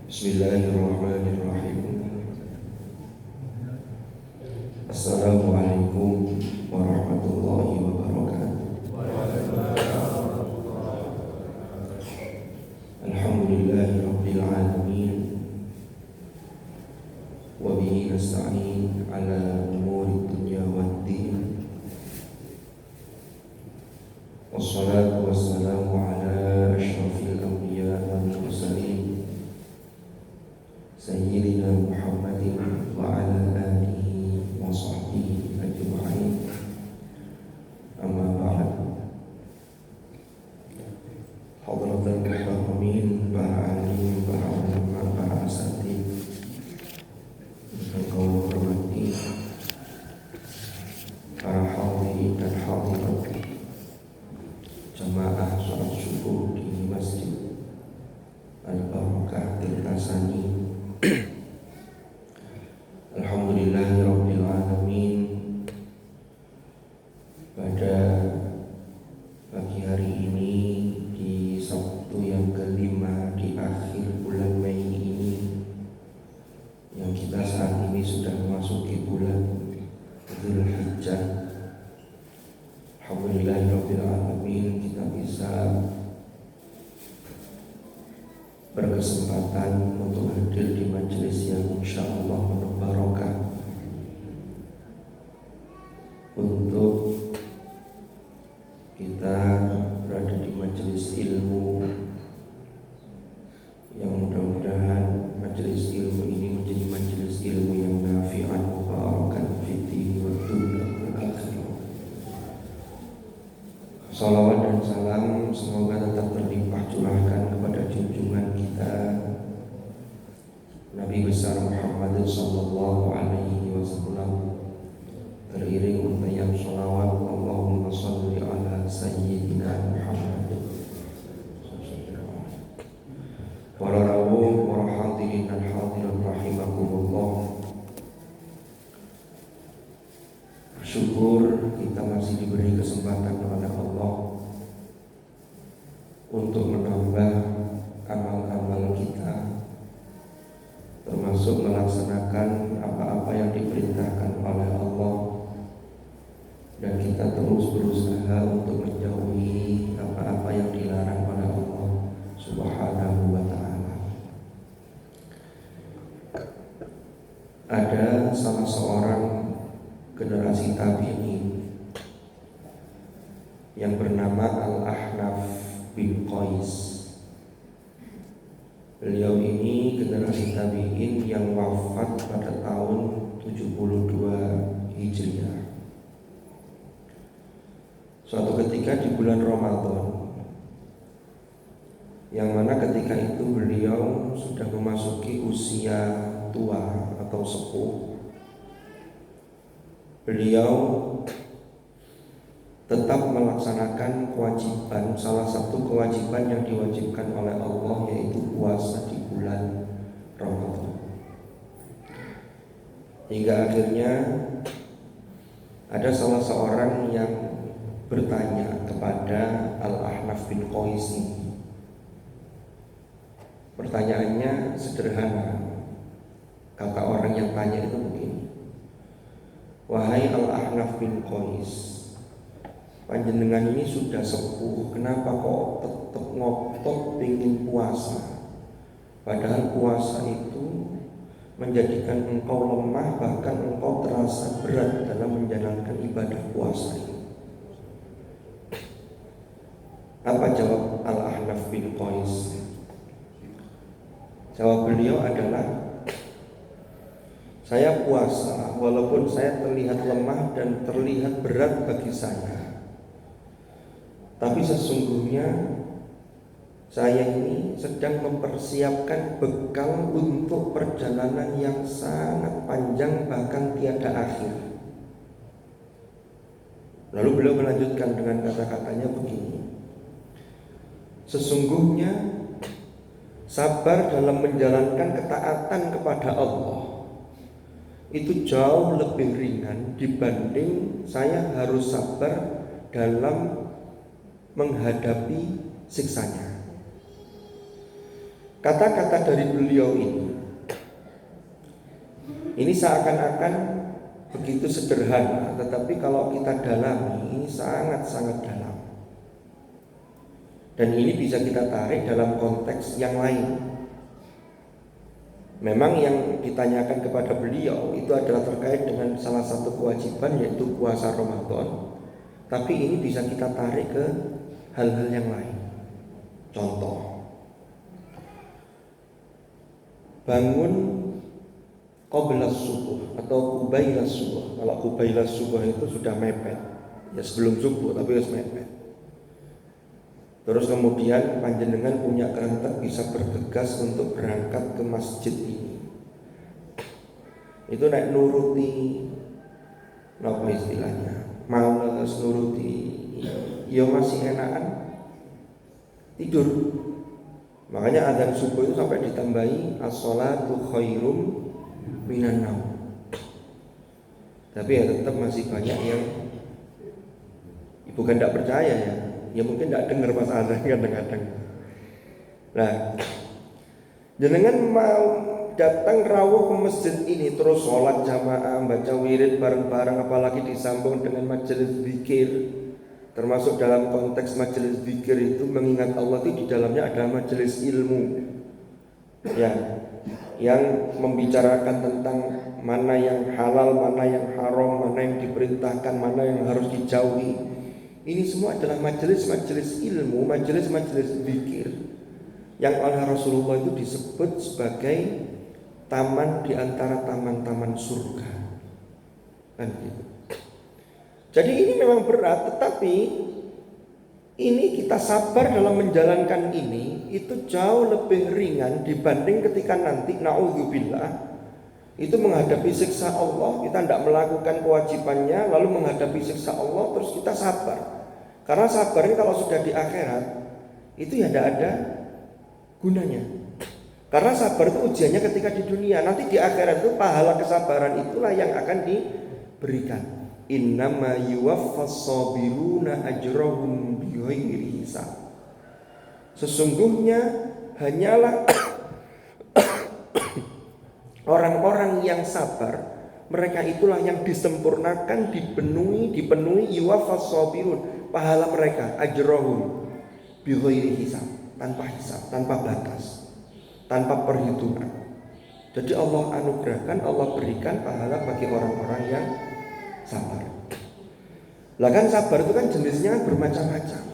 Bismillahirrahmanirrahim. Assalamualaikum warahmatullahi wabarakatuh. Alhamdulillahirabbil alamin. Wa bihi nasta'in ala umuri dunya waddin. Wassalatu wassalamu ala asyrafil anbiya wal mursalin Sayyidina Muhammadin wa ala alihi wa sahbihi ajma'in. Amma ba'd. Hadratul mukarramin, para alim, para ulama, para asatidz yang kau hormati, para hadirin dan hadirat jamaah salat subuh di Masjid Al-Barakah Tirtasani. Alhamdulillahirabbil alamin. Pada pagi hari ini di Sabtu yang kelima di akhir bulan Mei ini, yang kita saat ini sudah memasuki bulan Dzulhijjah. Alhamdulillahirabbil alamin, kita bisa berkesempatan untuk hadir di majelis yang insyaallah penuh barokah, untuk kita berada di majelis ilmu yang mudah-mudahan majelis ilmu ini menjadi majelis ilmu yang nafi'an mubarakan fid din wa dunya wal akhirah. Salawat dan salam semoga tetap terlimpah curahkan kepada junjungan kita Nabi besar Muhammad sallallahu alaihi wasallam, teriring untayan salawat Allahumma shalli ala sayyidina Muhammad. Para rawuh, para hadirin dan hadirat rahimakumullah, bersyukur kita masih diberi kesempatan oleh Allah untuk menambah amal-amal kita, termasuk melaksanakan apa-apa yang diperintahkan oleh Allah, dan kita terus berusaha untuk menjauhi apa-apa yang dilarang oleh Allah Subhanahu wa ta'ala. Ada salah seorang generasi tabi'in yang bernama Al-Ahnaf bin Qais. Beliau ini generasi tabi'in yang wafat pada tahun 72 Hijriah. Suatu ketika di bulan Ramadan, yang mana ketika itu beliau sudah memasuki usia tua atau sepuh, beliau tetap melaksanakan kewajiban, salah satu kewajiban yang diwajibkan oleh Allah, yaitu puasa di bulan Ramadan. Hingga akhirnya ada salah seorang yang bertanya kepada Al-Ahnaf bin Qais ini. Pertanyaannya sederhana. Kata orang yang tanya itu begini: wahai Al-Ahnaf bin Qais, panjenengan ini sudah sepuh, kenapa kok tetap ngotot ingin puasa? Padahal puasa itu menjadikan engkau lemah, bahkan engkau terasa berat dalam menjalankan ibadah puasa ini. Apa jawab Al-Ahnaf bin Qais? Jawab beliau adalah, saya puasa walaupun saya terlihat lemah dan terlihat berat bagi saya, tapi sesungguhnya saya ini sedang mempersiapkan bekal untuk perjalanan yang sangat panjang, bahkan tiada akhir. Lalu beliau melanjutkan dengan kata-katanya begini: sesungguhnya sabar dalam menjalankan ketaatan kepada Allah itu jauh lebih ringan dibanding saya harus sabar dalam menghadapi siksanya. Kata-kata dari beliau ini seakan-akan begitu sederhana, tetapi kalau kita dalami ini sangat-sangat dalam. Dan ini bisa kita tarik dalam konteks yang lain. Memang yang ditanyakan kepada beliau itu adalah terkait dengan salah satu kewajiban, yaitu puasa Ramadan. Tapi ini bisa kita tarik ke hal-hal yang lain. Contoh, bangun qabla subuh atau qubailah subuh. Kalau qubailah subuh itu sudah mepet, ya sebelum subuh tapi harus mepet. Terus kemudian panjenengan punya kehendak bisa bergegas untuk berangkat ke masjid ini. Itu naik nuruti, apa istilahnya, males nuruti, ya masih enakan tidur. Makanya adzan subuh itu sampai ditambahi as-sholatu khairum minan naum. Tapi ya tetap masih banyak yang bukan tidak percaya ya mungkin tidak dengar pas azan kadang-kadang. Nah, jenengan mau datang rawuh ke masjid ini terus sholat jamaah, baca wirid bareng-bareng, apalagi disambung dengan majelis zikir. Termasuk dalam konteks majelis zikir itu mengingat Allah itu di dalamnya ada majelis ilmu, ya, yang membicarakan tentang mana yang halal, mana yang haram, mana yang diperintahkan, mana yang harus dijauhi. Ini semua adalah majelis-majelis ilmu, majelis-majelis zikir yang oleh Rasulullah itu disebut sebagai taman di antara taman-taman surga. Kan gitu. Jadi ini memang berat, tetapi ini kita sabar dalam menjalankan ini itu jauh lebih ringan dibanding ketika nanti naudzubillah itu menghadapi siksa Allah, kita tidak melakukan kewajibannya lalu menghadapi siksa Allah terus kita sabar. Karena sabar ini kalau sudah di akhirat itu ya tidak ada gunanya. Karena sabar itu ujiannya ketika di dunia, nanti di akhirat itu pahala kesabaran itulah yang akan diberikan. Innama yuwaffas sabiruna ajrahum bighairi hisab. Sesungguhnya hanyalah orang-orang yang sabar, mereka itulah yang disempurnakan, dipenuhi yuwaffas sabirun, pahala mereka ajrahum bighairi hisab, tanpa hisab, tanpa batas, tanpa perhitungan. Jadi Allah anugerahkan, Allah berikan pahala bagi orang-orang yang sabar. Lah kan sabar itu kan jenisnya bermacam-macam.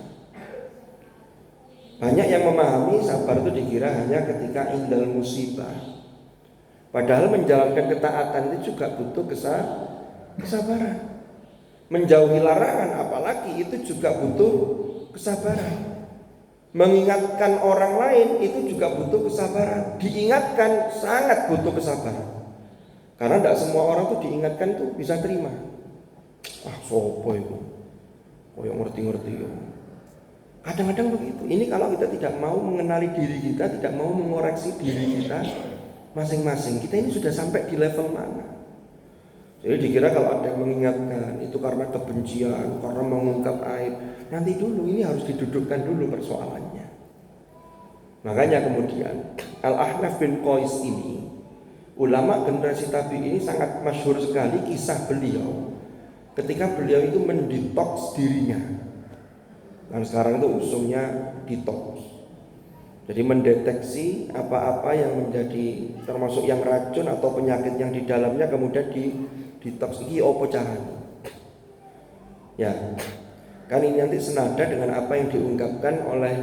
Banyak yang memahami sabar itu dikira hanya ketika indal musibah. Padahal menjalankan ketaatan itu juga butuh kesabaran. Menjauhi larangan apalagi itu juga butuh kesabaran. Mengingatkan orang lain itu juga butuh kesabaran. Diingatkan sangat butuh kesabaran. Karena tidak semua orang tuh diingatkan tuh bisa terima. Sopo itu, yang ngerti-ngerti ya. Kadang-kadang begitu. Ini kalau kita tidak mau mengenali diri kita, tidak mau mengoreksi diri kita masing-masing. Kita ini sudah sampai di level mana? Jadi dikira kalau ada yang mengingatkan itu karena kebencian, karena mengungkap aib. Nanti dulu ini harus didudukkan dulu persoalannya. Makanya kemudian Al-Ahnaf bin Qais ini, ulama generasi tabi'in ini sangat masyhur sekali kisah beliau ketika beliau itu mendetoks dirinya. Dan sekarang itu usungnya detoks. Jadi mendeteksi apa-apa yang menjadi termasuk yang racun atau penyakit yang di dalamnya kemudian detoks. Iki apa caranya? Ya, kan ini nanti senada dengan apa yang diungkapkan oleh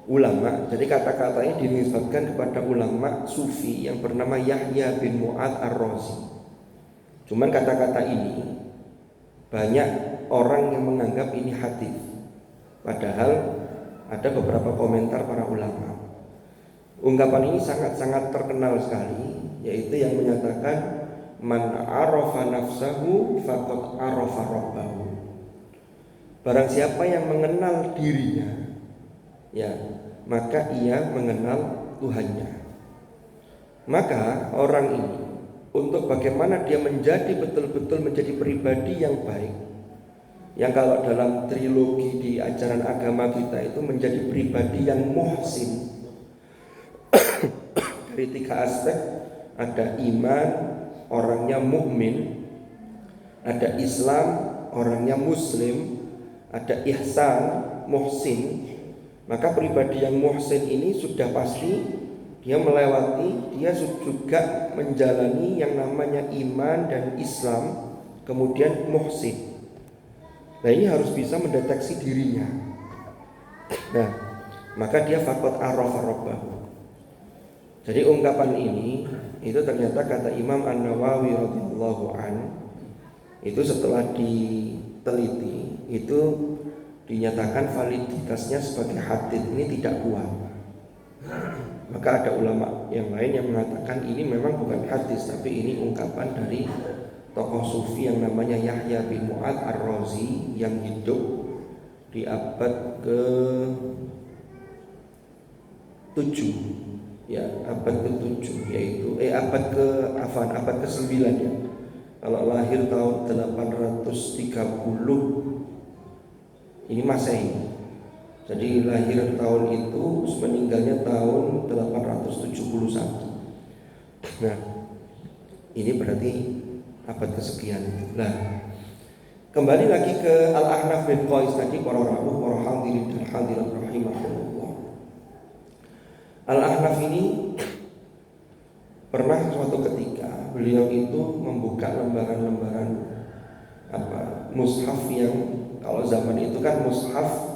ulama. Jadi kata-kata ini dinisbatkan kepada ulama sufi yang bernama Yahya bin Mu'adz Ar-Razi. Cuman kata-kata ini banyak orang yang menganggap ini hadis. Padahal ada beberapa komentar para ulama. Ungkapan ini sangat-sangat terkenal sekali, yaitu yang menyatakan man arafa nafsahu faqad arafa rabbahu. Barang siapa yang mengenal dirinya, ya, maka ia mengenal Tuhannya. Maka orang ini untuk bagaimana dia menjadi betul-betul menjadi pribadi yang baik, yang kalau dalam trilogi di ajaran agama kita itu menjadi pribadi yang muhsin, dari 3 aspek. Ada iman, orangnya mukmin, ada Islam, orangnya muslim, ada ihsan, muhsin. Maka pribadi yang muhsin ini sudah pasti dia melewati, dia juga menjalani yang namanya iman dan Islam, kemudian muhsin. Nah, ini harus bisa mendeteksi dirinya. Nah, maka dia faqad arafa rabbahu. Jadi ungkapan ini itu ternyata kata Imam An-Nawawi radhiyallahu an, itu setelah diteliti itu dinyatakan validitasnya sebagai hadits ini tidak kuat. Maka ada ulama yang lain yang mengatakan ini memang bukan hadis, tapi ini ungkapan dari tokoh sufi yang namanya Yahya bin Mu'adz Ar-Razi yang hidup di abad ke-7, ya abad ke-7, yaitu abad ke-9 ya. Kalau lahir tahun 830 ini Masehi. Jadi lahir tahun itu, meninggalnya tahun 871. Nah, ini berarti abad kesekian. Nah, kembali lagi ke Al-Ahnaf bin Qais tadi, para rawuh, para hadirin dan hadirat rahimahullah. Al-Ahnaf ini pernah suatu ketika beliau itu membuka lembaran-lembaran mushaf yang kalau zaman itu kan mushaf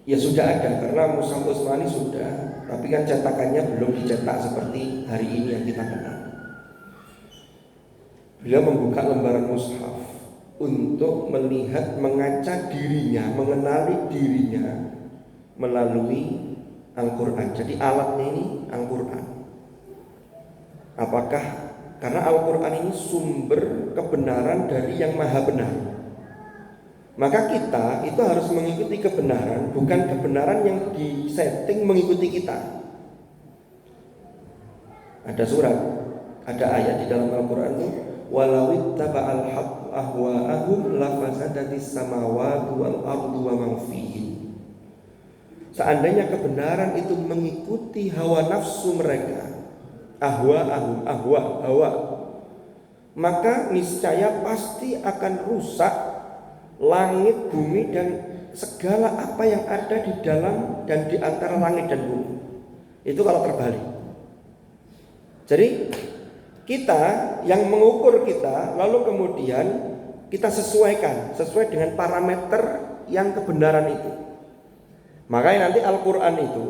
ya sudah ada, karena mushaf Utsmani sudah, tapi kan cetakannya belum dicetak seperti hari ini yang kita kenal. Beliau membuka lembaran mushaf untuk melihat, mengaca dirinya, mengenali dirinya melalui Al-Quran. Jadi alatnya ini Al-Quran. Apakah karena Al-Quran ini sumber kebenaran dari yang maha benar, maka kita itu harus mengikuti kebenaran, bukan kebenaran yang disetting mengikuti kita. Ada surat, ada ayat di dalam Al-Quran itu, walawit taba'al haqqu ahwa'ahum lafasadatis samawati wal ardu wa man fihin. Seandainya kebenaran itu mengikuti hawa nafsu mereka, hawa, maka niscaya pasti akan rusak langit, bumi, dan segala apa yang ada di dalam dan di antara langit dan bumi. Itu kalau terbalik. Jadi kita yang mengukur kita, lalu kemudian kita sesuai dengan parameter yang kebenaran itu. Makanya nanti Al-Quran itu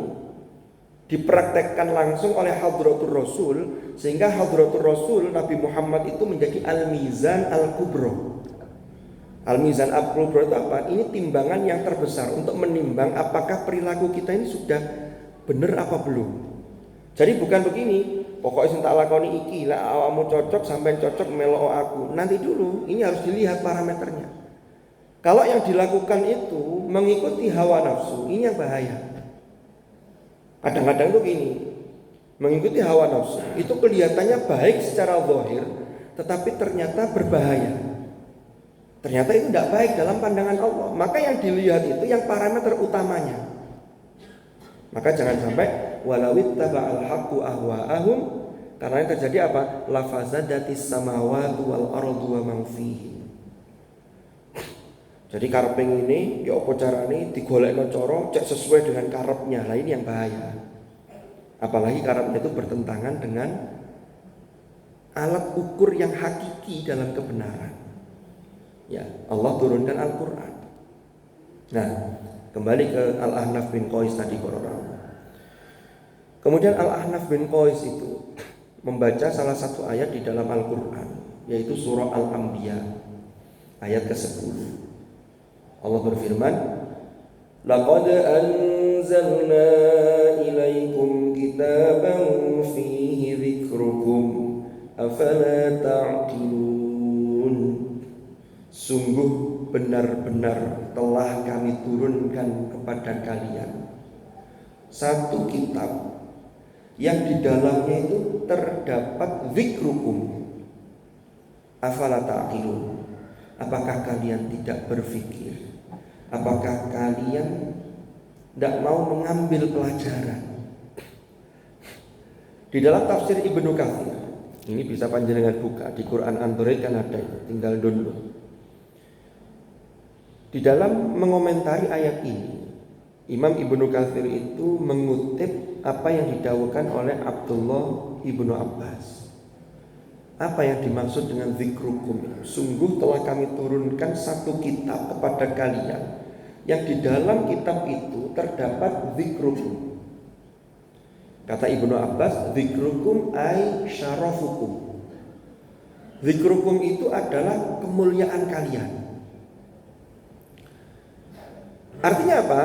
dipraktekkan langsung oleh Hadratur Rasul, sehingga Hadratur Rasul Nabi Muhammad itu menjadi Al-Mizan Al-Kubro. Al-Mizan Al-Kubro itu apa? Ini timbangan yang terbesar untuk menimbang apakah perilaku kita ini sudah benar apa belum. Jadi bukan begini, pokoknya sing tak lakoni iki, lah awakmu cocok sampai cocok melo aku. Nanti dulu, ini harus dilihat parameternya. Kalau yang dilakukan itu mengikuti hawa nafsu, ini yang bahaya. Kadang-kadang tuh gini, mengikuti hawa nafsu itu kelihatannya baik secara zahir, tetapi ternyata berbahaya. Ternyata itu tidak baik dalam pandangan Allah. Maka yang dilihat itu yang parameter utamanya. Maka jangan sampai walawit taba'al haqqu ahwa'ahum, karena yang terjadi apa? Lafazadatis samawati wal ardu wa man fihi. Jadi kareping ini ya apa carane digolekno cara cek sesuai dengan karepnya. Lah ini yang bahaya. Apalagi karepnya itu bertentangan dengan alat ukur yang hakiki dalam kebenaran. Ya, Allah turunkan Al-Quran. Nah, kembali ke Al-Ahnaf bin Qais tadi, kemudian Al-Ahnaf bin Qais itu membaca salah satu ayat di dalam Al-Quran, yaitu surah Al-Anbiya ayat ke-10. Allah berfirman, laqad anzalna ilaikum kitaban fihi dzikrukum afala ta'qilun. Sungguh benar-benar telah kami turunkan kepada kalian satu kitab yang di dalamnya itu terdapat dzikrukum. Afala ta'qilun. Apakah kalian tidak berpikir? Apakah kalian tidak mau mengambil pelajaran. Di dalam tafsir Ibnu Katsir, ini bisa panjenengan buka di Quran Android kan ada itu, tinggal download. Di dalam mengomentari ayat ini, Imam Ibnu Katsir itu mengutip apa yang didawuhkan oleh Abdullah Ibnu Abbas. Apa yang dimaksud dengan zikrukum? Sungguh telah kami turunkan satu kitab kepada kalian yang di dalam kitab itu terdapat zikrukum. Kata Ibnu Abbas, zikrukum ay syarafukum. Zikrukum itu adalah kemuliaan kalian. Artinya apa?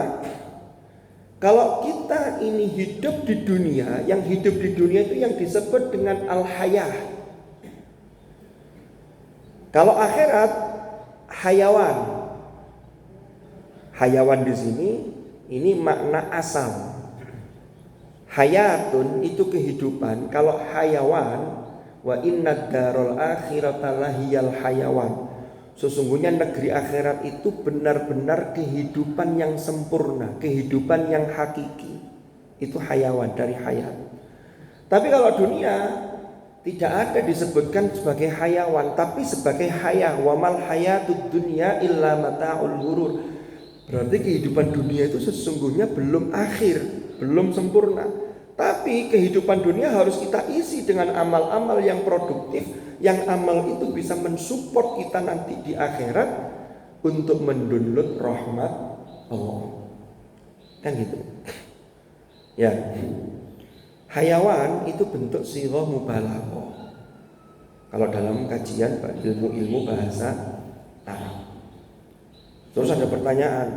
Kalau kita ini hidup di dunia, yang hidup di dunia itu yang disebut dengan al-hayah. Kalau akhirat, hayawan. Hayawan di sini ini makna asal. Hayatun itu kehidupan. Kalau hayawan, wa inna darul akhirata lahiyal hayawan. Sesungguhnya negeri akhirat itu benar-benar kehidupan yang sempurna, kehidupan yang hakiki. Itu hayawan, dari hayat. Tapi kalau dunia tidak ada disebutkan sebagai hayawan, tapi sebagai hayah. Wa mal hayatud dunya illa mata'ul ghurur. Berarti kehidupan dunia itu sesungguhnya belum akhir, belum sempurna. Tapi kehidupan dunia harus kita isi dengan amal-amal yang produktif, yang amal itu bisa mensupport kita nanti di akhirat untuk mendownload rahmat Allah. Kan gitu. Ya. Hayawan itu bentuk sighah mubalaghah. Kalau dalam kajian ilmu-ilmu bahasa Arab. Terus ada pertanyaan,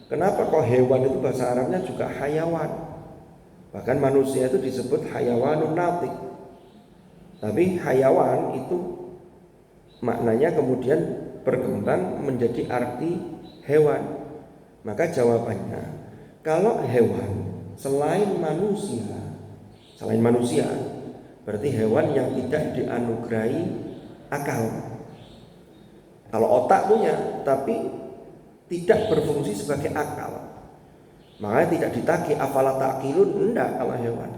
kenapa kok hewan itu bahasa Arabnya juga hayawan? Bahkan manusia itu disebut hayawanun natik. Tapi hayawan itu maknanya kemudian berkembang menjadi arti hewan. Maka jawabannya, kalau hewan selain manusia, berarti hewan yang tidak dianugerahi akal. Kalau otak punya, tapi tidak berfungsi sebagai akal, makanya tidak ditagih afala taqilun, enggak kalau hewan.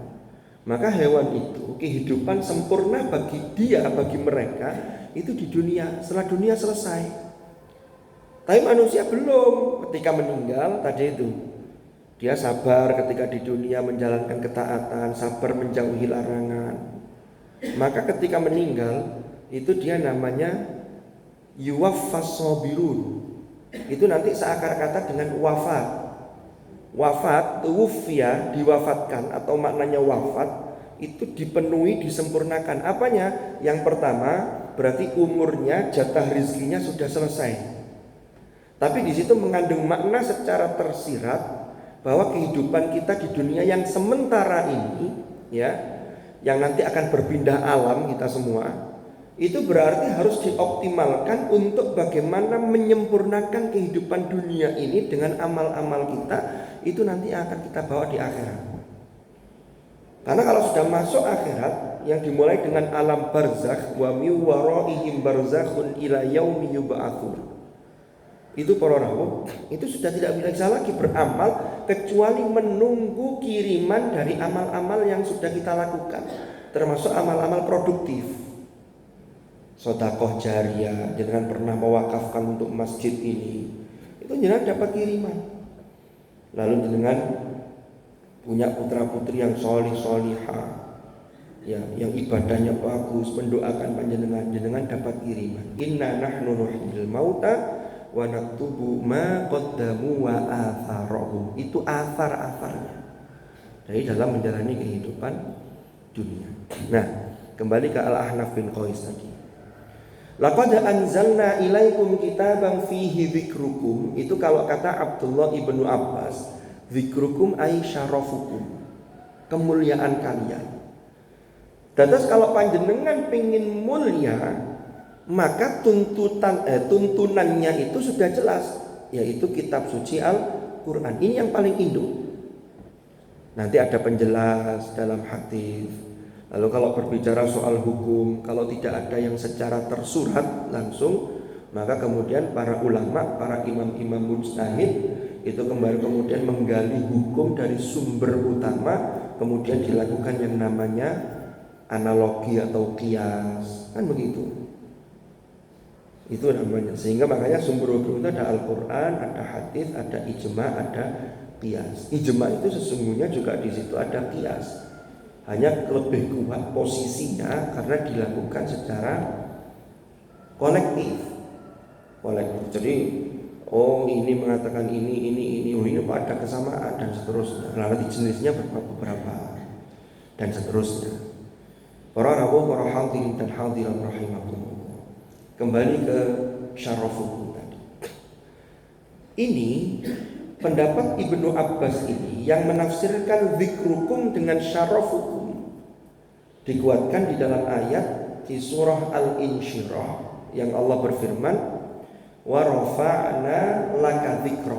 Maka hewan itu kehidupan sempurna bagi dia, bagi mereka itu di dunia, setelah dunia selesai. Tapi manusia belum, ketika meninggal tadi itu dia sabar ketika di dunia menjalankan ketaatan, sabar menjauhi larangan. Maka ketika meninggal itu dia namanya yuwaffas sabirun. Itu nanti seakar kata dengan wafat. Wafat, tuwfiya, diwafatkan atau maknanya wafat itu dipenuhi, disempurnakan. Apanya? Yang pertama berarti umurnya, jatah rizkinya sudah selesai. Tapi di situ mengandung makna secara tersirat bahwa kehidupan kita di dunia yang sementara ini, ya, yang nanti akan berpindah alam kita semua, itu berarti harus dioptimalkan untuk bagaimana menyempurnakan kehidupan dunia ini dengan amal-amal kita, itu nanti akan kita bawa di akhirat. Karena kalau sudah masuk akhirat yang dimulai dengan alam barzakh, wa mi waraihim barzakhun ila yaumi yub'atsun. Itu para rawuh, itu sudah tidak bisa lagi beramal kecuali menunggu kiriman dari amal-amal yang sudah kita lakukan, termasuk amal-amal produktif. Sedekah jariyah, jangan pernah mewakafkan untuk masjid ini, itu jangan dapat kiriman. Lalu jenengan punya putra-putri yang solih-solihah, ya, yang ibadahnya bagus, mendoakan panjenengan, jenengan dapat kiriman. Inna nahnu nuhyil mauta wa naktubu ma qaddamu wa atharahum. Itu athar-atharnya dari dalam menjalani kehidupan dunia. Nah, kembali ke Al-Ahnaf bin Qais tadi. Laqad anzalna ilaikum kitaban fihi dzikrukum. Itu kalau kata Abdullah ibnu Abbas, dzikrukum ay syarafukum, kemuliaan kalian. Terus kalau panjenengan pengin mulia, maka tuntunannya itu sudah jelas, yaitu kitab suci Al-Quran. Ini yang paling induk. Nanti ada penjelas dalam hadis. Lalu kalau berbicara soal hukum, kalau tidak ada yang secara tersurat langsung, maka kemudian para ulama, para imam-imam mujtahid itu kembali kemudian menggali hukum dari sumber utama, kemudian dilakukan yang namanya analogi atau qiyas, kan begitu. Itu namanya. Sehingga makanya sumber hukum itu ada Al-Quran, ada hadis, ada ijma, ada qiyas. Ijma itu sesungguhnya juga di situ ada qiyas. Hanya lebih kuat posisinya karena dilakukan secara kolektif. Jadi ini mengatakan ini ada kesamaan dan seterusnya. Nanti jenisnya beberapa dan seterusnya. Para rawuh para hadirin dan hadirat rahimakumullah. Kembali ke syaraf hukum tadi. Ini pendapat Ibnu Abbas ini yang menafsirkan zikrukum dengan syaraf hukum dikuatkan di dalam ayat di surah Al-Insyirah yang Allah berfirman wa rafa'na laka dzikra,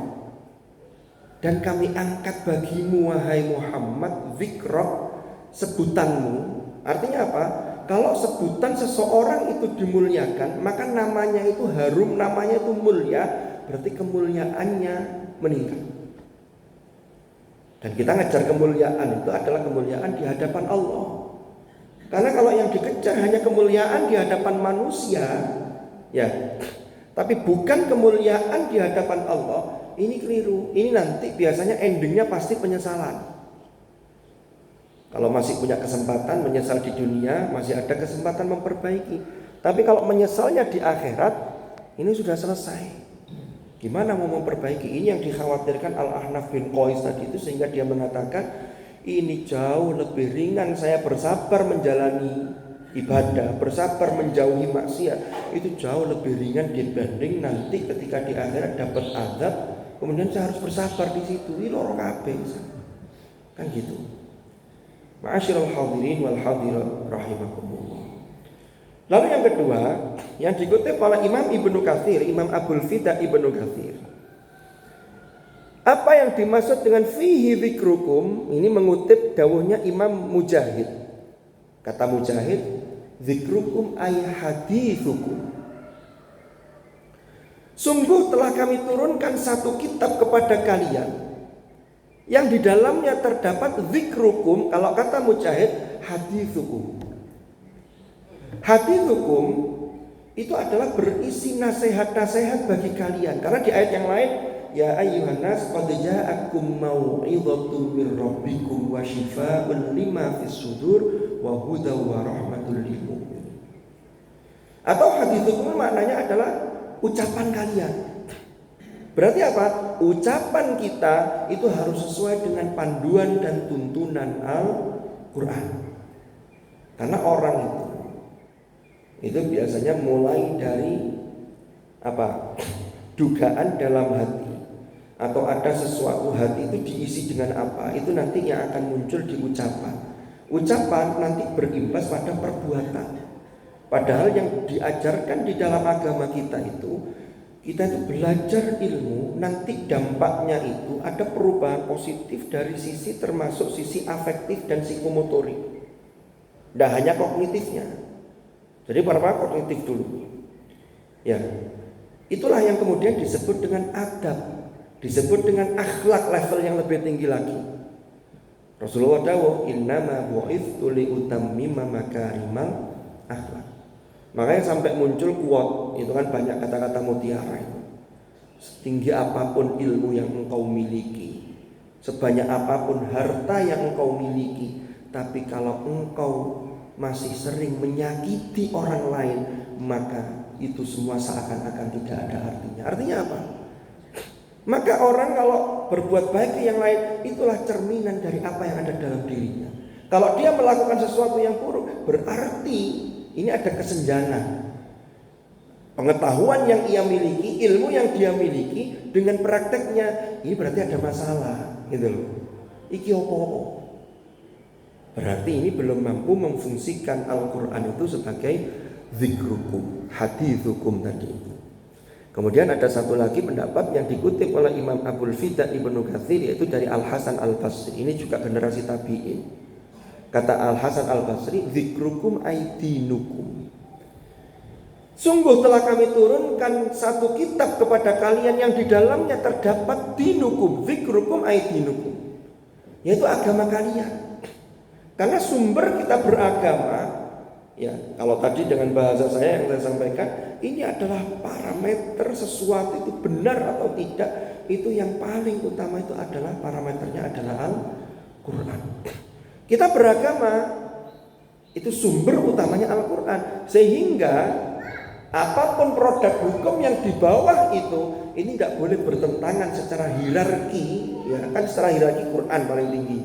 dan kami angkat bagimu wahai Muhammad dzikra, sebutanmu. Artinya apa? Kalau sebutan seseorang itu dimuliakan, maka namanya itu harum, namanya itu mulia, berarti kemuliaannya meningkat. Dan kita ngejar kemuliaan itu adalah kemuliaan di hadapan Allah. Karena kalau yang dikejar hanya kemuliaan di hadapan manusia, ya, tapi bukan kemuliaan di hadapan Allah, ini keliru. Ini nanti biasanya endingnya pasti penyesalan. Kalau masih punya kesempatan menyesal di dunia, masih ada kesempatan memperbaiki. Tapi kalau menyesalnya di akhirat, ini sudah selesai. Gimana mau memperbaiki? Ini yang dikhawatirkan Al-Ahnaf bin Qais tadi itu, sehingga dia mengatakan ini jauh lebih ringan saya bersabar menjalani ibadah, bersabar menjauhi maksiat, itu jauh lebih ringan dibanding nanti ketika di akhirat dapat azab, kemudian saya harus bersabar di situ. Ini loro kabeh. Kan gitu. Ma'asyiral hadirin wal hadirat rahimakumullah. Lalu yang kedua, yang dikutip oleh Imam Ibnu Katsir, Imam Abul Fida Ibnu Katsir. Apa yang dimaksud dengan fihi dzikrukum? Ini mengutip dawuhnya Imam Mujahid. Kata Mujahid, dzikrukum ay hadithukum. Sungguh telah kami turunkan satu kitab kepada kalian yang di dalamnya terdapat dzikrukum. Kalau kata Mujahid, hadithukum. Hadithukum itu adalah berisi nasihat-nasihat bagi kalian. Karena di ayat yang lain, ya ayyuhan nas qad ja'akum mau'izatun mir rabbikum wa shifaa'un lima fis sudur wa hudaw wa rahmatul lil mu'minin. Atau hadithukum maknanya adalah ucapan kalian. Berarti apa? Ucapan kita itu harus sesuai dengan panduan dan tuntunan Al-Quran. Karena orang itu biasanya mulai dari apa? Dugaan dalam hati, atau ada sesuatu hati itu diisi dengan apa, itu nanti yang akan muncul di ucapan. Ucapan nanti berimbas pada perbuatan. Padahal yang diajarkan di dalam agama kita itu, kita itu belajar ilmu, nanti dampaknya itu ada perubahan positif dari sisi termasuk sisi afektif dan psikomotorik. Tidak hanya kognitifnya. Jadi pertama kognitif dulu. Ya, itulah yang kemudian disebut dengan adab, disebut dengan akhlak level yang lebih tinggi lagi. Rasulullah dawuh, innama bu'ithtu li utammima makarimal akhlak. Makanya sampai muncul quote, itu kan banyak kata-kata mutiara itu. Setinggi apapun ilmu yang engkau miliki, sebanyak apapun harta yang engkau miliki, tapi kalau engkau masih sering menyakiti orang lain, maka itu semua seakan-akan tidak ada artinya. Artinya apa? Maka orang kalau berbuat baik ke yang lain, itulah cerminan dari apa yang ada dalam dirinya. Kalau dia melakukan sesuatu yang buruk, berarti ini ada kesenjangan. Pengetahuan yang ia miliki, ilmu yang dia miliki dengan prakteknya, ini berarti ada masalah, gitu loh. Iki opo-opo. Berarti ini belum mampu memfungsikan Al-Quran itu sebagai dzikrukum, hadithukum tadi. Kemudian ada satu lagi pendapat yang dikutip oleh Imam Abul Fida Ibnu Katsir, yaitu dari Al-Hasan Al-Basri. Ini juga generasi tabi'in. Kata Al-Hasan Al-Basri, dzikrukum aidinukum. Sungguh telah kami turunkan satu kitab kepada kalian yang di dalamnya terdapat dinukum, zikrukum ay dinukum, yaitu agama kalian. Karena sumber kita beragama, ya kalau tadi dengan bahasa saya yang saya sampaikan, ini adalah parameter sesuatu itu benar atau tidak, itu yang paling utama itu adalah parameternya adalah Al-Quran. Kita beragama, itu sumber utamanya Al-Quran. Sehingga apapun produk hukum yang di bawah itu, ini tidak boleh bertentangan secara hierarki, ya kan secara hierarki Quran paling tinggi.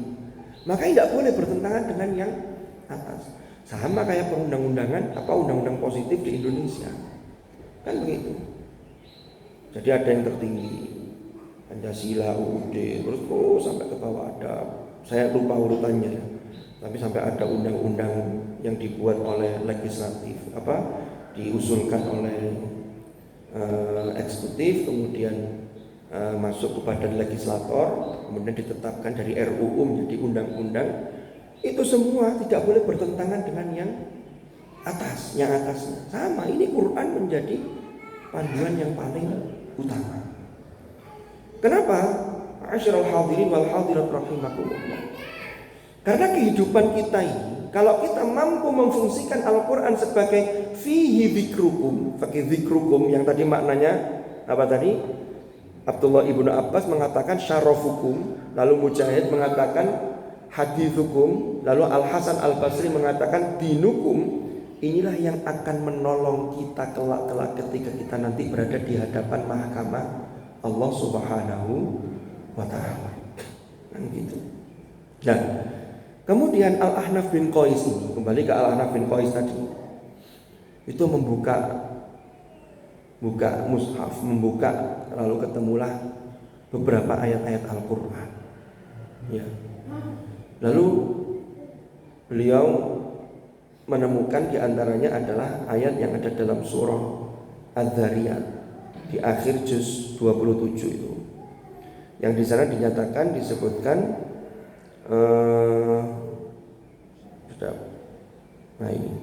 Maka tidak boleh bertentangan dengan yang atas. Sama kayak perundang-undangan, undang-undang positif di Indonesia, kan begitu. Jadi ada yang tertinggi, Pancasila, UUD, terus sampai ke bawah ada, saya lupa urutannya, tapi sampai ada undang-undang yang dibuat oleh legislatif, diusulkan oleh eksekutif, kemudian masuk ke badan legislator, kemudian ditetapkan dari RUU menjadi undang-undang. Itu semua tidak boleh bertentangan dengan yang atas, yang atasnya. Sama, ini Quran menjadi panduan yang paling utama. Kenapa? Ma'asyiral hadirin wal hadirat rahimakumullah. Karena kehidupan kita ini, kalau kita mampu memfungsikan Al-Quran sebagai fihi dzikrukum, pakai dzikrukum yang tadi maknanya apa tadi? Abdullah ibnu Abbas mengatakan syarafukum, lalu Mujahid mengatakan hadithukum, lalu Al-Hasan Al-Basri mengatakan dinukum. Inilah yang akan menolong kita kelak-kelak ketika kita nanti berada di hadapan mahkamah Allah Subhanahu wa ta'ala. Kan gitu. Nah, kemudian Al-Ahnaf bin Qais ini, kembali ke Al-Ahnaf bin Qais tadi, itu membuka mushaf, lalu ketemulah beberapa ayat-ayat Al-Quran. Ya. Lalu beliau menemukan diantaranya adalah ayat yang ada dalam surah Adz-Dzariyat di akhir juz 27 itu, yang di sana dinyatakan disebutkan nah ini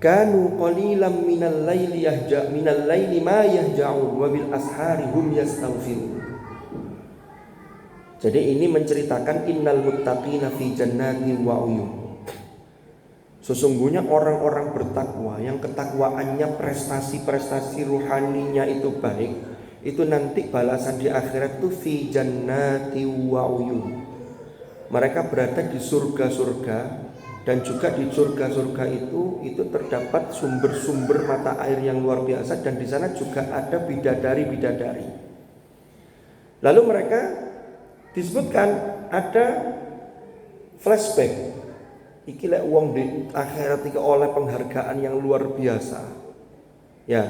kanu qalilan minal laili ma yahja'un wa bil ashari hum yastaghfirun. Jadi ini menceritakan innal muttaqina fi jannatin wa uyun. Sesungguhnya orang-orang bertakwa yang ketakwaannya prestasi-prestasi ruhaninya itu baik, itu nanti balasan di akhirat itu fi jannati wa uyun. Mereka berada di surga-surga, dan juga di surga-surga itu terdapat sumber-sumber mata air yang luar biasa, dan di sana juga ada bidadari-bidadari. Lalu mereka disebutkan ada flashback. Iki lek wong di akhirat iki oleh penghargaan yang luar biasa. Ya.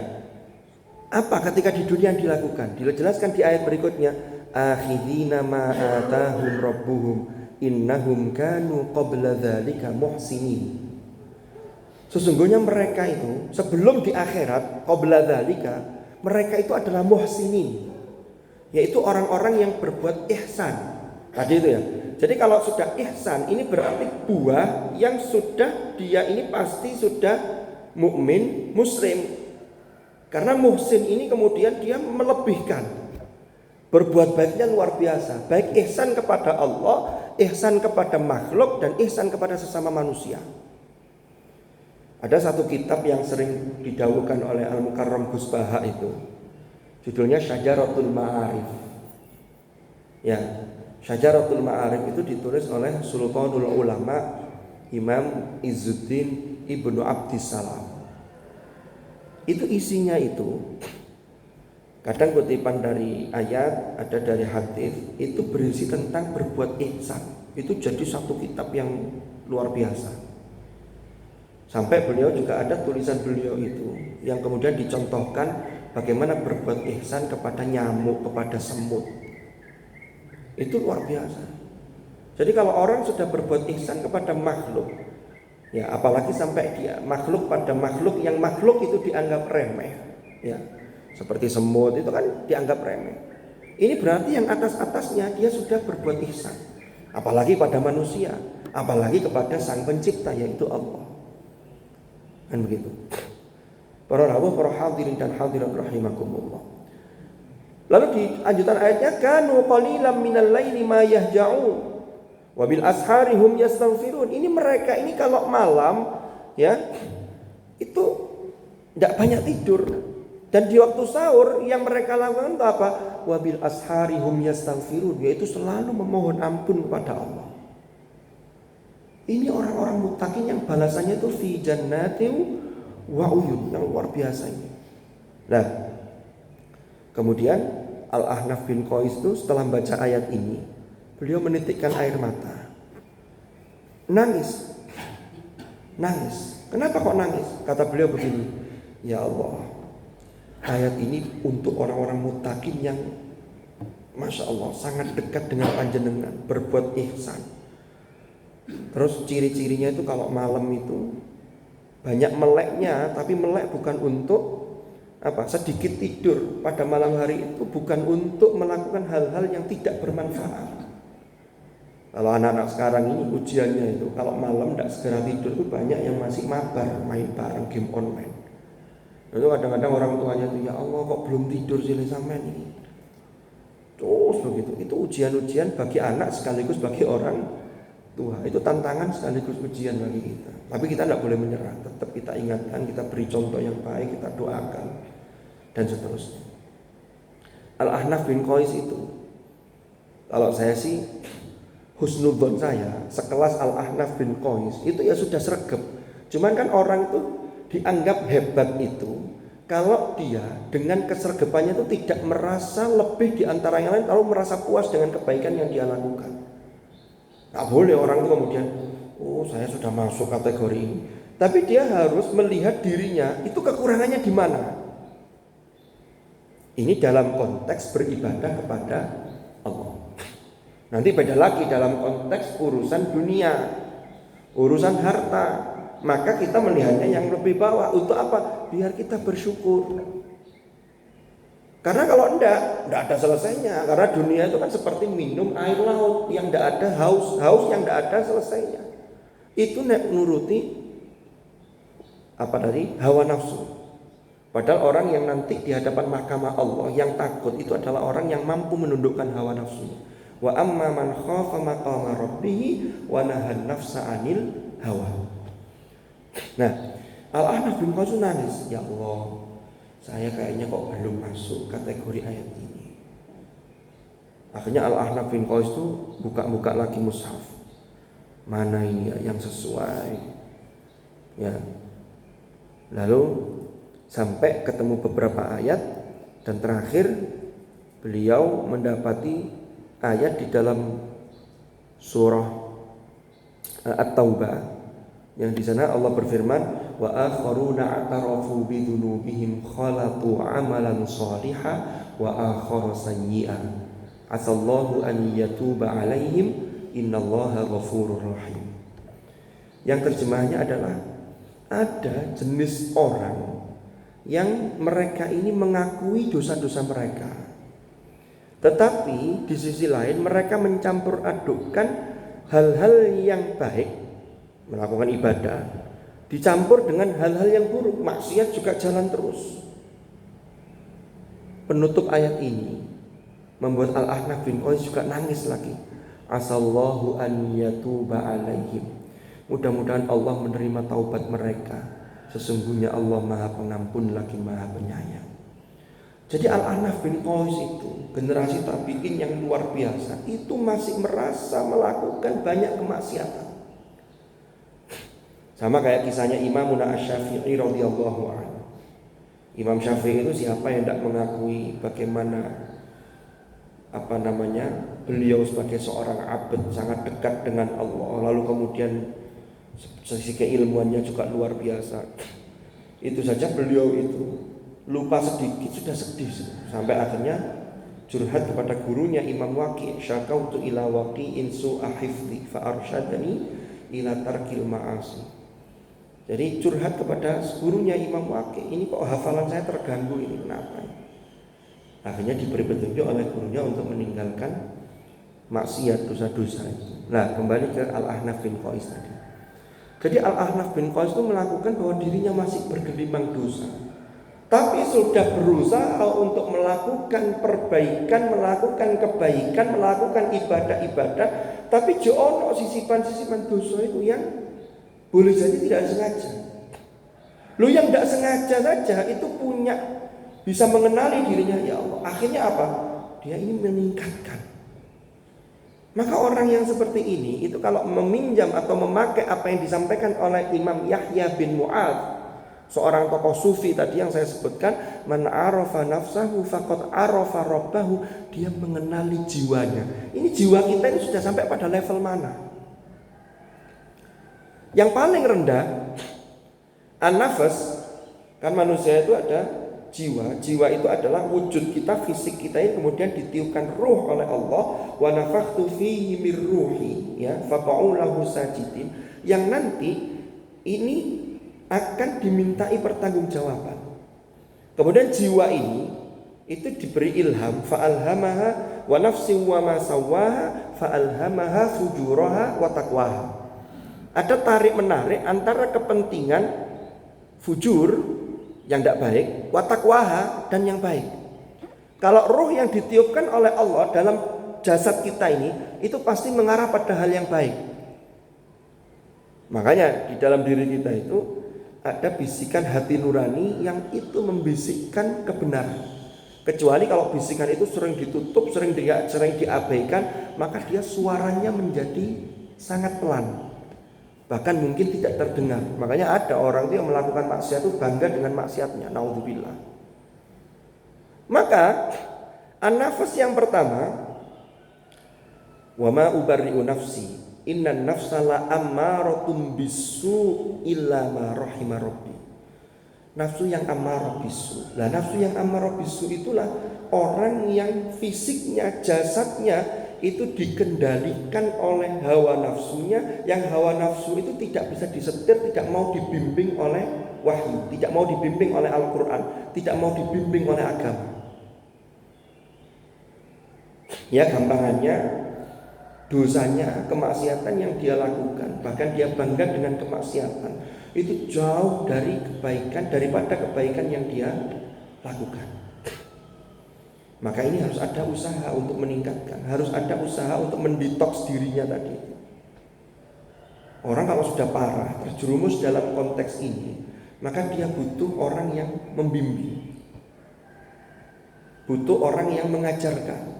Apa ketika di dunia yang dilakukan? Dijelaskan di ayat berikutnya, akhidina ma atahum rabbuhum innahum kanu qabla dzalika muhsinin. Sesungguhnya mereka itu sebelum di akhirat, qabla dzalika, mereka itu adalah muhsinin, yaitu orang-orang yang berbuat ihsan. Tadi itu ya. Jadi kalau sudah ihsan, ini berarti buah yang sudah dia ini pasti sudah mukmin, muslim. Karena muhsin ini kemudian dia melebihkan, berbuat baiknya luar biasa, baik ihsan kepada Allah, ihsan kepada makhluk, dan ihsan kepada sesama manusia. Ada satu kitab yang sering didawuhkan oleh Al-Mukarram Gus Baha itu, judulnya Syajaratul Ma'arif. Ya, Syajaratul Ma'arif itu ditulis oleh Sultanul Ulama Imam Izzuddin Ibnu Abdissalam. Itu isinya itu kadang kutipan dari ayat, ada dari hadis, itu berisi tentang berbuat ihsan. Itu jadi satu kitab yang luar biasa. Sampai beliau juga ada tulisan beliau itu yang kemudian dicontohkan bagaimana berbuat ihsan kepada nyamuk, kepada semut. Itu luar biasa. Jadi kalau orang sudah berbuat ihsan kepada makhluk, ya apalagi sampai dia makhluk pada makhluk yang makhluk itu dianggap remeh, ya seperti semut itu kan dianggap remeh. Ini berarti yang atas-atasnya dia sudah berbuat ihsan. Apalagi pada manusia, apalagi kepada sang pencipta yaitu Allah. Kan begitu. Para rawuh, para hadirin dan hadirat rahimakumullah. Lalu di lanjutan ayatnya, kanu qalilan minal laili ma yahja'un wa bil ashari hum yastaghfirun. Ini mereka ini kalau malam ya itu tidak banyak tidur. Dan di waktu sahur yang mereka lakukan itu apa? Wa bil ashari hum yastaghfirun, yaitu selalu memohon ampun kepada Allah. Ini orang-orang muttaqin yang balasannya itu fi jannatin wa uyun, yang luar biasa ini. Nah, kemudian Al-Ahnaf bin Qais itu setelah membaca ayat ini, beliau menitikkan air mata. Nangis. Kenapa kok nangis? Kata beliau begini, ya Allah, ayat ini untuk orang-orang muttaqin yang Masya Allah sangat dekat dengan panjenengan, berbuat ihsan. Terus ciri-cirinya itu kalau malam itu banyak meleknya, tapi melek bukan untuk sedikit tidur pada malam hari itu bukan untuk melakukan hal-hal yang tidak bermanfaat. Kalau anak-anak sekarang ini ujiannya itu kalau malam tidak segera tidur itu banyak yang masih mabar main bareng game online. Itu kadang-kadang orang tuanya itu, ya Allah kok belum tidur sih sampean ini. Terus begitu. Itu ujian-ujian bagi anak sekaligus bagi orang tua. Itu tantangan sekaligus ujian bagi kita. Tapi kita tidak boleh menyerah. Tetap kita ingatkan, kita beri contoh yang baik, kita doakan dan seterusnya. Al-Ahnaf bin Qais itu, kalau saya sih husnudzon saya sekelas Al-Ahnaf bin Qais itu ya sudah sregep. Cuman kan orang itu dianggap hebat itu kalau dia dengan kesergepannya itu tidak merasa lebih di antara yang lain, lalu merasa puas dengan kebaikan yang dia lakukan. Nggak boleh orang itu kemudian, oh saya sudah masuk kategori ini. Tapi dia harus melihat dirinya itu kekurangannya di mana. Ini dalam konteks beribadah kepada Allah. Nanti beda lagi dalam konteks urusan dunia, urusan harta. Maka kita melihatnya yang lebih bawah. Untuk apa? Biar kita bersyukur. Karena kalau enggak ada selesainya. Karena dunia itu kan seperti minum air laut yang enggak ada haus yang enggak ada selesainya. Itu nuruti hawa nafsu. Padahal orang yang nanti di hadapan mahkamah Allah yang takut itu adalah orang yang mampu menundukkan hawa nafsunya. Wa amma man khafa maqama rabbih wa nahan nafsa 'anil hawa. Nah, Al-Ahnaf bin Qais nangis, ya Allah, saya kayaknya kok belum masuk kategori ayat ini. Akhirnya Al-Ahnaf bin Qais itu buka-buka lagi mushaf. Mana ini yang sesuai? Ya. Lalu sampai ketemu beberapa ayat dan terakhir beliau mendapati ayat di dalam surah At-Taubah yang di sana Allah berfirman, wa akharuna a'tarafu bi dzunubihim khalaqu 'amalan shalihan wa akhara sayyi'an asallahu an yatuba 'alaihim innallaha ghafurur rahim. Yang terjemahnya adalah ada jenis orang yang mereka ini mengakui dosa-dosa mereka, tetapi di sisi lain mereka mencampur adukkan hal-hal yang baik, melakukan ibadah, dicampur dengan hal-hal yang buruk, maksiat juga jalan terus. Penutup ayat ini membuat Al-Ahnaf bin Qais juga nangis lagi. Asallahu an yatuba alaihim. Mudah-mudahan Allah menerima taubat mereka. Sesungguhnya Allah Maha Pengampun lagi Maha Penyayang. Jadi Al-Ahnaf bin Qais itu generasi tabi'in yang luar biasa, itu masih merasa melakukan banyak kemaksiatan. Sama kayak kisahnya Imam Asy-Syafi'i radhiyallahu anhu. Imam Syafi'i itu siapa yang tidak mengakui bagaimana beliau sebagai seorang abd sangat dekat dengan Allah, lalu kemudian sisi keilmuannya juga luar biasa. Itu saja beliau itu lupa sedikit sudah sedih sampai akhirnya curhat kepada gurunya Imam Waqi', syakautu ila waqi'in su'a hifdzi fa arsyadani ila tarkil ma'asi. Jadi curhat kepada gurunya Imam Waqi', ini kok hafalan saya terganggu ini, kenapa? Akhirnya diberi petunjuk oleh gurunya untuk meninggalkan maksiat, dosa-dosa itu. Nah, kembali ke Al-Ahnaf bin Qais tadi. Jadi Al-Ahnaf bin Qais itu melakukan bahwa dirinya masih bergelimang dosa, tapi sudah berusaha untuk melakukan perbaikan, melakukan kebaikan, melakukan ibadah-ibadah, tapi jono sisipan-sisipan dosa itu yang boleh jadi tidak sengaja. Lo yang tidak sengaja saja itu punya, bisa mengenali dirinya, ya Allah. Akhirnya apa? Dia ini meningkatkan. Maka orang yang seperti ini itu kalau meminjam atau memakai apa yang disampaikan oleh Imam Yahya bin Mu'adz, seorang tokoh sufi tadi yang saya sebutkan, man arafa nafsahu faqad arafa rabbahu, dia mengenali jiwanya. Ini jiwa kita ini sudah sampai pada level mana? Yang paling rendah an-nafas, kan manusia itu ada jiwa. Jiwa itu adalah wujud kita, fisik kita ini kemudian ditiupkan ruh oleh Allah, wa nafakhtu fihi mir ruhi, ya, faqa'u lahu sajidin, yang nanti ini akan dimintai pertanggungjawaban. Kemudian jiwa ini itu diberi ilham, fa'alhamaha wa nafsi wa ma sawwaha fa'alhamaha fujuraha wa taqwaha. Ada tarik menarik antara kepentingan fujur yang tidak baik, watakwaha, dan yang baik. Kalau ruh yang ditiupkan oleh Allah dalam jasad kita ini, itu pasti mengarah pada hal yang baik. Makanya di dalam diri kita itu ada bisikan hati nurani yang itu membisikkan kebenaran. Kecuali kalau bisikan itu sering ditutup, sering diabaikan, maka dia suaranya menjadi sangat pelan, bahkan mungkin tidak terdengar. Makanya ada orang itu yang melakukan maksiat itu bangga dengan maksiatnya, naudzubillah. Maka an-nafas yang pertama, wa ma ubarri'u nafsi innan nafsa la ammaratum bisu illa ma rahima rabbi. Nafsu yang ammarah bisu. Lah nafsu yang ammarah bisu itulah orang yang fisiknya, jasadnya itu dikendalikan oleh hawa nafsunya, yang hawa nafsu itu tidak bisa disetir, tidak mau dibimbing oleh wahyu, tidak mau dibimbing oleh Al-Quran, tidak mau dibimbing oleh agama. Ya gampangannya, dosanya, kemaksiatan yang dia lakukan, bahkan dia bangga dengan kemaksiatan, itu jauh dari kebaikan, daripada kebaikan yang dia lakukan. Maka ini harus ada usaha untuk meningkatkan, harus ada usaha untuk mendetoks dirinya tadi. Orang kalau sudah parah, terjerumus dalam konteks ini, maka dia butuh orang yang membimbing, butuh orang yang mengajarkan.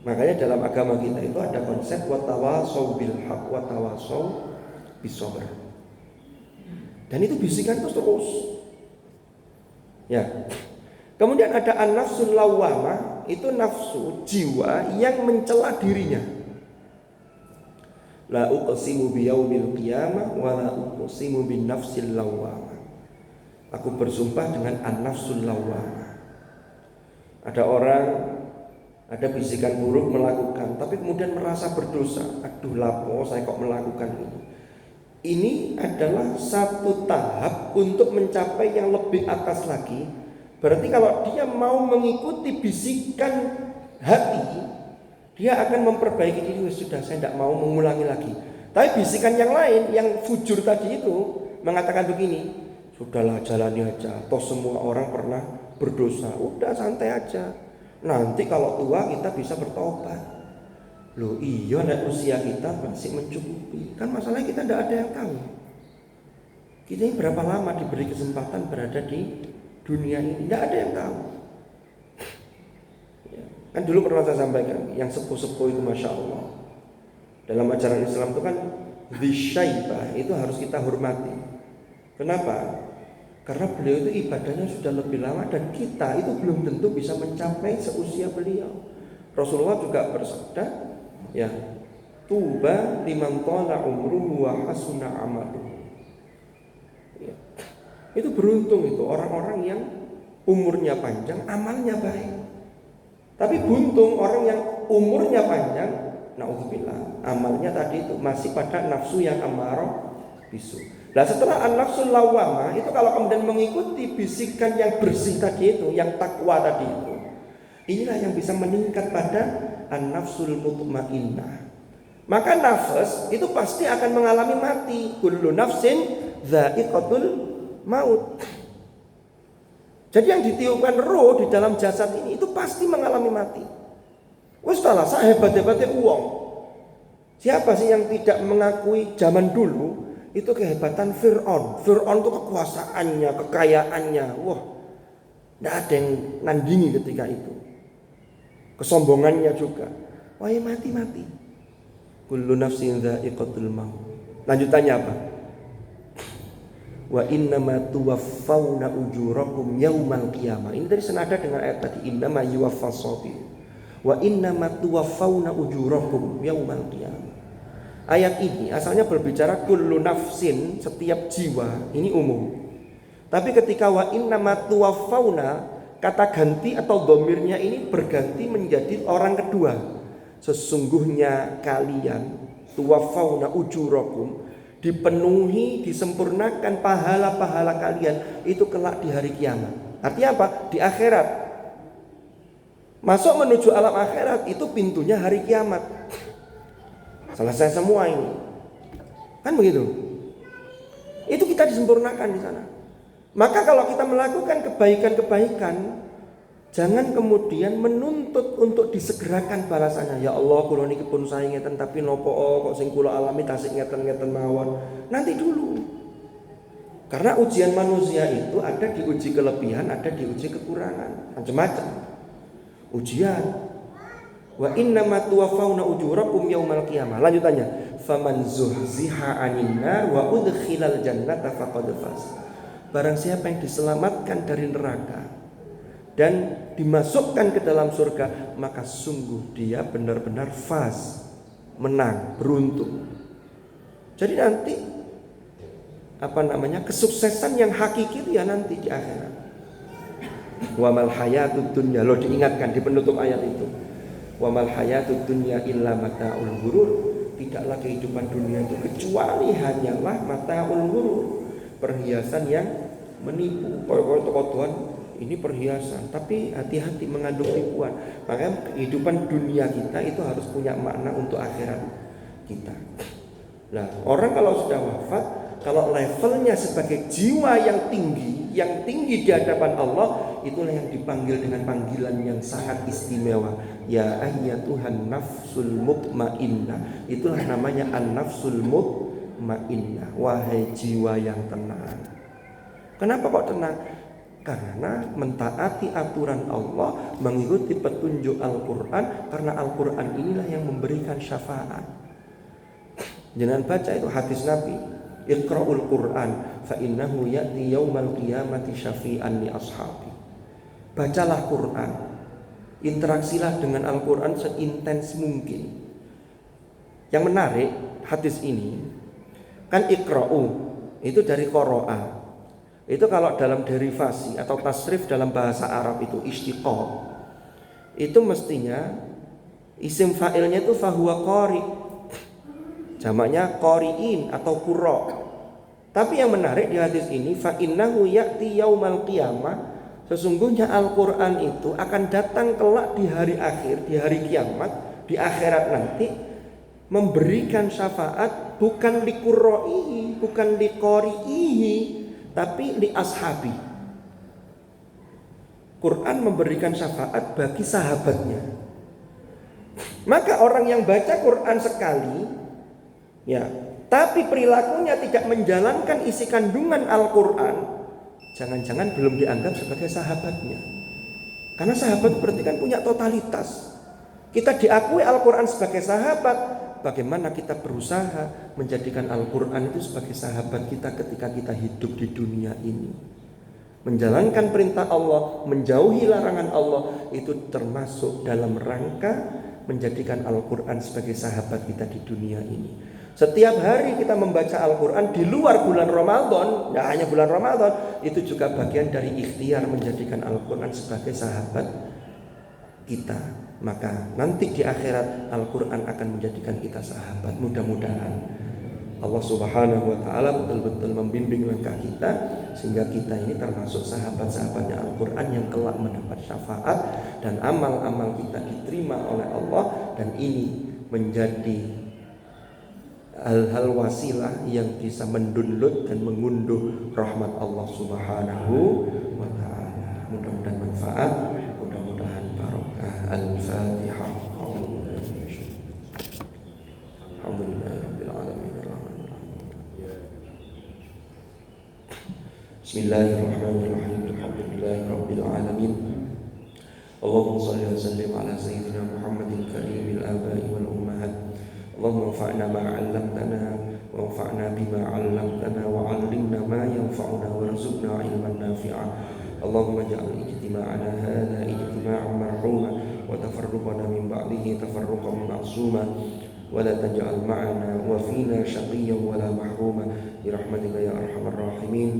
Makanya dalam agama kita itu ada konsep watawasau bil haq watawasau bis sabr. Dan itu bisikan terus. Ya. Kemudian ada an-nafsul lawwamah, itu nafsu jiwa yang mencela dirinya. La uqsimu biyaumil qiyamah wa la uqsimu bin nafsil lawwamah. Aku bersumpah dengan an-nafsul lawwamah. Ada orang, ada bisikan buruk melakukan, tapi kemudian merasa berdosa. Aduh lapo saya kok melakukan ini. Ini adalah satu tahap untuk mencapai yang lebih atas lagi. Berarti kalau dia mau mengikuti bisikan hati, dia akan memperbaiki diri. Sudah, saya tidak mau mengulangi lagi. Tapi bisikan yang lain, yang fujur tadi itu mengatakan begini, sudahlah jalani aja, toh semua orang pernah berdosa, udah santai aja, nanti kalau tua kita bisa bertobat. Loh iya, nek usia kita masih mencukupi. Kan masalahnya kita tidak ada yang tahu. Kita ini berapa lama diberi kesempatan berada di dunia ini, tidak ada yang tahu. Ya, kan dulu pernah saya sampaikan, yang sepuh-sepuh itu masya Allah, dalam ajaran Islam itu kan dzisyaibah itu harus kita hormati. Kenapa? Karena beliau itu ibadahnya sudah lebih lama dan kita itu belum tentu bisa mencapai seusia beliau. Rasulullah juga bersabda, ya, tuba liman tala umruhu wa hasuna amaluhu. Ya. Itu beruntung itu orang-orang yang umurnya panjang, amalnya baik. Tapi buntung orang yang umurnya panjang, naudzubillah, amalnya tadi itu masih pada nafsu yang ammarah bisu. Nah setelah an-nafsul lawwamah itu kalau kemudian mengikuti bisikan yang bersih tadi itu, yang takwa tadi itu, inilah yang bisa meningkat pada an-nafsul mutmainnah. Maka nafas itu pasti akan mengalami mati. Kullu nafsin dha'iqatul maut. Jadi yang ditiupkan roh di dalam jasad ini itu pasti mengalami mati. Wes salah, sehebat-hebatnya uang. Siapa sih yang tidak mengakui zaman dulu itu kehebatan Fir'aun. Fir'aun itu kekuasaannya, kekayaannya. Wah, tidak ada yang nandingi ketika itu. Kesombongannya juga. Wah, ya mati-mati. Kullu nafsin dha'iqatul maut. Lanjutannya apa? Wa innama tuwaffawna ujurakum yaumal qiyamah. Ini tadi senada dengan ayat tadi, innama yuwaffas sabir. Wa innama tuwaffawna ujurakum yaumal qiyamah. Ayat ini asalnya berbicara kullu nafsin, setiap jiwa, ini umum. Tapi ketika wa innama tuwaffawna, kata ganti atau dhamirnya ini berganti menjadi orang kedua. Sesungguhnya kalian tuwaffawna ujurakum, dipenuhi, disempurnakan pahala-pahala kalian itu kelak di hari kiamat. Artinya apa? Di akhirat. Masuk menuju alam akhirat itu pintunya hari kiamat. Selesai semua ini. Kan begitu? Itu kita disempurnakan di sana. Maka kalau kita melakukan kebaikan-kebaikan, jangan kemudian menuntut untuk disegerakan balasannya. Ya Allah, kula niki pun saya ngeten tapi nopo kok sing kula alami tasik ngeten-ngeten mawon. Nanti dulu. Karena ujian manusia itu ada diuji kelebihan, ada diuji kekurangan, macam-macam. Ujian. Wa innama tuwaffawna ujurakum yaumal qiyamah. Lanjutannya, faman zuhziha 'anil nar wa udkhilal jannata faqad faz. Barang siapa yang diselamatkan dari neraka dan dimasukkan ke dalam surga, maka sungguh dia benar-benar faz, menang, beruntung. Jadi nanti kesuksesan yang hakiki itu ya nanti di akhirat. Wa mal hayatud dunya, lo diingatkan di penutup ayat itu. Wa mal hayatud dunya illa mata'ul ghurur. Tidaklah kehidupan dunia itu kecuali hanyalah mata'ul ghurur, perhiasan yang menipu. Kalau Tuhan ini perhiasan, tapi hati-hati mengandung tipuan. Makanya kehidupan dunia kita itu harus punya makna untuk akhirat kita. Nah, orang kalau sudah wafat, kalau levelnya sebagai jiwa yang tinggi di hadapan Allah, itulah yang dipanggil dengan panggilan yang sangat istimewa. Ya ayyatuhan nafsul mutmainnah. Itulah namanya an-nafsul mutmainnah. Wahai jiwa yang tenang. Kenapa kok tenang? Karena mentaati aturan Allah, mengikuti petunjuk Al-Quran. Karena Al-Quran inilah yang memberikan syafaat. Jangan baca itu hadis Nabi, Iqra'ul Quran fa innahu ya'ti yaumal qiyamati syafi'an li ashabi. Bacalah Quran, interaksilah dengan Al-Quran seintens mungkin. Yang menarik hadis ini kan Iqra'u itu dari qara'a. Itu kalau dalam derivasi atau tasrif dalam bahasa Arab itu istiqaq, itu mestinya isim fa'ilnya itu fahuwa qari, jamaknya qari'in atau qurra. Tapi yang menarik di hadis ini, fa innahu ya'ti yaumal qiyamah, sesungguhnya Al-Quran itu akan datang kelak di hari akhir, di hari kiamat, di akhirat nanti, memberikan syafaat bukan li qurra'ihi, bukan li qari'ihi, tapi li ashabi. Quran memberikan syafaat bagi sahabatnya. Maka orang yang baca Quran sekali, ya, tapi perilakunya tidak menjalankan isi kandungan Al-Quran, jangan-jangan belum dianggap sebagai sahabatnya. Karena sahabat berarti kan punya totalitas. Kita diakui Al-Quran sebagai sahabat. Bagaimana kita berusaha menjadikan Al-Quran itu sebagai sahabat kita ketika kita hidup di dunia ini. Menjalankan perintah Allah, menjauhi larangan Allah, itu termasuk dalam rangka menjadikan Al-Quran sebagai sahabat kita di dunia ini. Setiap hari kita membaca Al-Quran di luar bulan Ramadan, tidak hanya bulan Ramadan, itu juga bagian dari ikhtiar menjadikan Al-Quran sebagai sahabat kita. Maka nanti di akhirat Al-Quran akan menjadikan kita sahabat. Mudah-mudahan Allah Subhanahu wa ta'ala betul-betul membimbing langkah kita, sehingga kita ini termasuk sahabat-sahabatnya Al-Quran yang kelak mendapat syafaat, dan amal-amal kita diterima oleh Allah. Dan ini menjadi hal-hal wasilah yang bisa mendownload dan mengunduh rahmat Allah Subhanahu wa taala. Mudah-mudahan manfaat, mudah-mudahan barokah. Al-Fatihah. Alhamdulillahirabbil alamin. Bismillahirrahmanirrahim. Alhamdulillahirabbil alamin. Allahumma shalli wa sallim ala sayyidina Muhammadin karimil abai wal ummahat. اللهم انفعنا ما علمتنا وانفعنا بما علمتنا وعلمنا ما ينفعنا وارزقنا علما نافعا اللهم اجعل اجتماعنا هذا اجتماعا مرحوما وتفرقنا من بعده تفرقا معصوما ولا تجعل معنا وفينا شقيا ولا محروما برحمتك يا ارحم الراحمين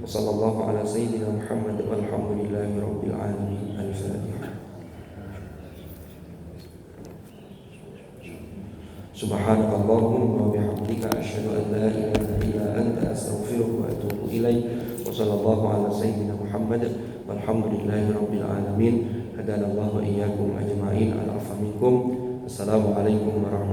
وصلى الله على سيدنا محمد والحمد لله رب العالمين. الفاتحة. Subhanakallahumma wa bihamdika asyhadu an la ilaha illa anta astaghfiruka wa atubu ilaik. Wa sallallahu ala sayyidina Muhammad walhamdulillahi rabbil alamin. Hadanallahu wa iyyakum ajma'in. Al-afwa minkum. Assalamualaikum warahmatullahi wabarakatuh.